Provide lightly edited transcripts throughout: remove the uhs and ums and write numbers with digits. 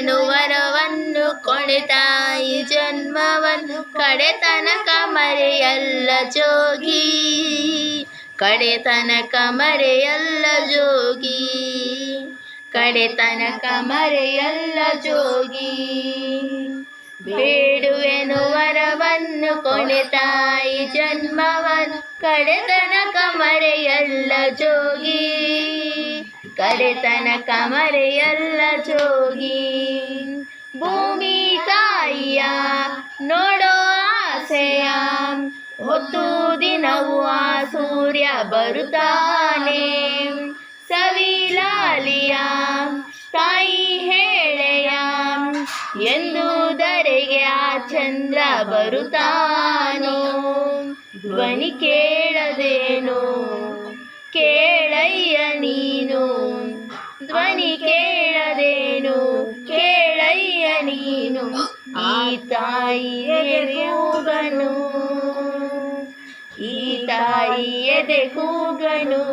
ಬೇಡುವೆನು ವರವನ್ನು ಕೊಡೆ ತಾಯಿ ಜನ್ಮವನ್ನು ಕಡೆತನಕ ಮರೆಯಲ್ಲ ಜೋಗಿ, ಕಡೆತನಕ ಮರೆಯಲ್ಲ ಜೋಗಿ, ಕಡೆತನಕ ಮರೆಯಲ್ಲ ಜೋಗಿ. ಬೇಡುವೆನು ವರವನ್ನು ಕೊಡೆ ತಾಯಿ ಜನ್ಮವನ್ನು ಕಡೆತನಕ ಮರೆಯಲ್ಲ ಜೋಗಿ, ಕಡೆತನಕ ಮರೆಯಲ್ಲ ಜೋಗಿ. ಭೂಮಿ ತಾಯಿಯ ನೋಡೋ ಆಸೆಯ ಹೊತ್ತು ದಿನವೂ ಆ ಸೂರ್ಯ ಬರುತ್ತಾನೆ, ಸವಿಲಾಲಿಯ ತಾಯಿ ಹೇಳೆಯ ಎಂದುದರೆಗೆ ಆ ಚಂದ್ರ ಬರುತ್ತಾನೋ. ಧ್ವನಿ ಕೇಳದೇನು ಕೇಳಯ್ಯ ನೀನು, ಧ್ವನಿ ಕೇಳದೇನು ಕೇಳಯ್ಯ ನೀನು, ಈ ತಾಯಿ ಎದೆ ಕೂಗನು, ಈ ತಾಯಿ ಎದೆ ಕೂಗನು.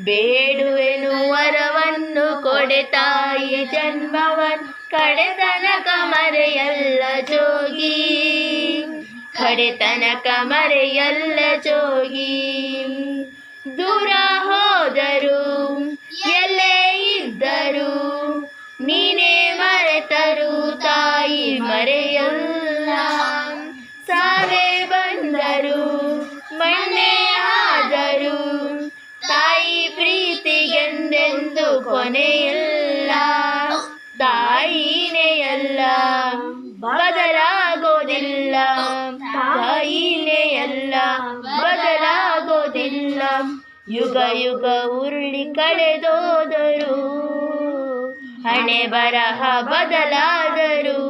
ಬೇಡುವೆನು ವರವನ್ನು ಕೊಡೆ ತಾಯಿ ಜನ್ಮವನ್ನು ಕಡೆತನಕ ಮರೆಯಲ್ಲ ಜೋಗಿ, ಕಡೆತನಕ ಮರೆಯಲ್ಲ ಜೋಗಿ. ದೂರ ಹೋದರು ಎಲ್ಲೇ ಇದ್ದರು ನೀನೇ ಮರೆತರು ತಾಯಿ ಮರೆಯಲ್ಲ, ಸಾವೇ ಬಂದರು ಮಣ್ಣೆ ಆದರು ತಾಯಿ ಪ್ರೀತಿಗೆಂದೆಂದು ಕೊನೆಯಿಲ್ಲ. ತಾಯಿನೇ ಎಲ್ಲ ಬದಲಾಗೋದಿಲ್ಲ, ತಾಯಿನೇ ಎಲ್ಲ ಬದಲಾಗೋದಿಲ್ಲ. ಯುಗ ಯುಗ ಉರುಳಿ ಕಳೆದೋದರು ಹಣೆ ಬರಹ ಬದಲಾದರು.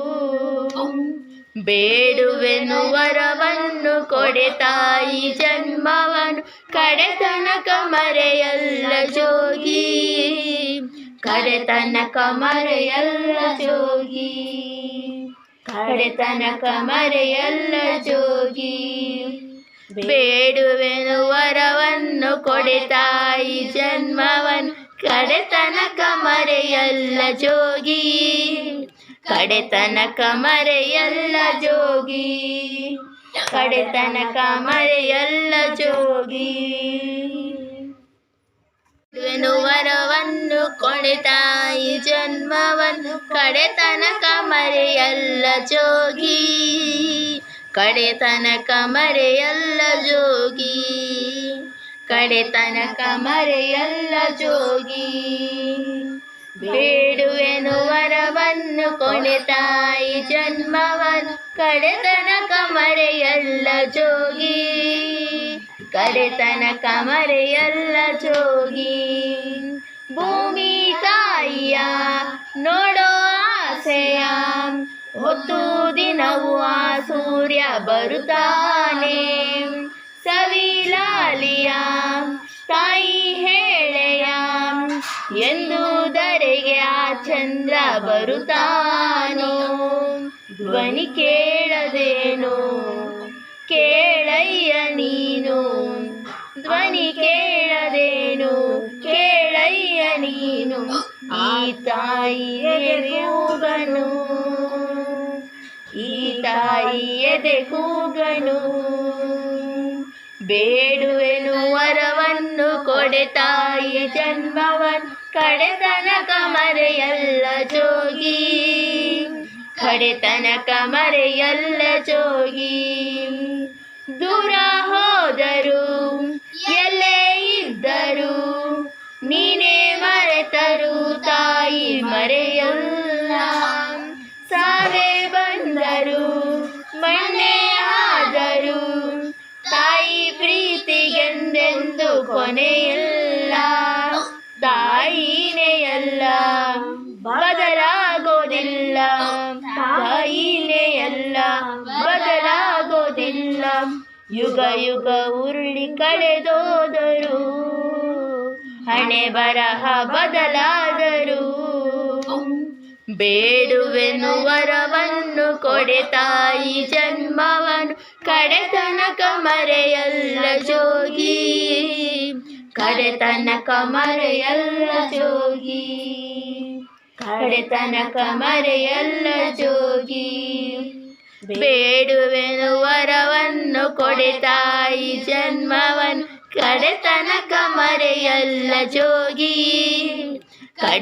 ಬೇಡುವೆನು ವರವನ್ನು ಕೊಡೆ ತಾಯಿ ಜನ್ಮವನ್ನು ಕಡೆತನಕ ಮರೆಯಲ್ಲ ಜೋಗಿ, ಕಡೆತನಕ ಮರೆಯಲ್ಲ ಜೋಗಿ, ಕಡೆತನಕ ಮರೆಯಲ್ಲ ಜೋಗಿ. ಬೇಡುವೆನು ವರವನ್ನು ಕೊಡೆ ತಾಯಿ ಜನ್ಮವನ್ನು ಕಡೆತನಕ ಮರೆಯಲ್ಲ ಜೋಗಿ, ಕಡೆತನಕ ಮರೆಯಲ್ಲ ಜೋಗಿ, ಕಡೆತನಕ ಮರೆಯಲ್ಲ ಜೋಗಿ. ಬೇಡುವೆನು ವರವನ್ನು ಕೊಡೆ ತಾಯಿ ಜನ್ಮವನ್ನು ಕಡೆತನಕ ಮರೆಯಲ್ಲ ಜೋಗಿ, ಕಡೆತನಕ ಮರೆಯಲ್ಲ ಜೋಗಿ, ಕಡೆತನಕ ಮರೆಯಲ್ಲ ಜೋಗಿ. ಬೇಡುವೆನು ವರವನ್ನು ಕೊಡೆ ತಾಯಿ ಜನ್ಮವನ್ನು ಕಡೆತನಕ ಮರೆಯಲ್ಲ ಜೋಗಿ, ಕಡೆತನಕ ಮರೆಯಲ್ಲ ಜೋಗಿ. ಭೂಮಿ ತಾಯಿಯ ನೋಡೋ ಆಸೆಯ ಹೊತ್ತು ದಿನವೂ ಆ ಸೂರ್ಯ ಬರುತ್ತಾನೆ, ಸವಿಲಾಲಿಯ ತಾಯಿ ಹೇಳೆಯ ಎಂದುದರೆಗೆ ಆ ಚಂದ್ರ ಬರುತ್ತಾನೋ. ಧ್ವನಿ ಕೇಳದೇನು ಕೇಳಯ್ಯ ನೀನು, ಧ್ವನಿ ಕೇಳದೇನು ಕೇಳಯ್ಯ ನೀನು, ಈ ತಾಯಿ ಎದೆ ಕೂಗನು, ಈ ತಾಯಿ ಎದೆ ಕೂಗನು. ಬೇಡುವೆನು ವರವನ್ನು ಕೊಡೆ ತಾಯಿ ಜನ್ಮವನ್ನು ಕಡೆತನಕ ಮರೆಯಲ್ಲ ಜೋಗಿ, ಕಡೆತನಕ ಮರೆಯಲ್ಲ ಜೋಗಿ. ದೂರ ಹೋದರು ಎಲ್ಲೇ ಇದ್ದರು ನೀನೇ ಮರೆತರು ತಾಯಿ ಮರೆಯಲ್ಲ, ಸಾವೇ ಬಂದರು ಮಣ್ಣೆ ಆದರು ತಾಯಿ ಪ್ರೀತಿಗೆಂದೆಂದು ಕೊನೆಯಿಲ್ಲ. ತಾಯಿನೇ ಎಲ್ಲ ಬದಲಾಗೋದಿಲ್ಲ, ತಾಯಿನೇ ಎಲ್ಲ ಬದಲಾಗೋದಿಲ್ಲ. ಯುಗ ಯುಗ ಉರುಳಿ ಕಳೆದೋದರು ಹಣೆ ಬರಹ ಬದಲಾದರು. ಬೇಡುವೆನು ವರವನ್ನು ಕೊಡೆ ತಾಯಿ ಜನ್ಮವನ್ನು ಕಡೆತನಕ ಮರೆಯಲ್ಲ ಜೋಗಿ, ಕಡೆತನಕ ಮರೆಯಲ್ಲ ಜೋಗಿ. ಕಡೆತನಕ ಮರೆಯಲ್ಲ ಜೋಗಿ. ಬೇಡುವೆನು ವರವನ್ನು ಕೊಡೆ ತಾಯಿ ಜನ್ಮವನ್ನು, ಕಡೆತನಕ ಮರೆಯಲ್ಲ ಜೋಗಿ. ಕಡೆ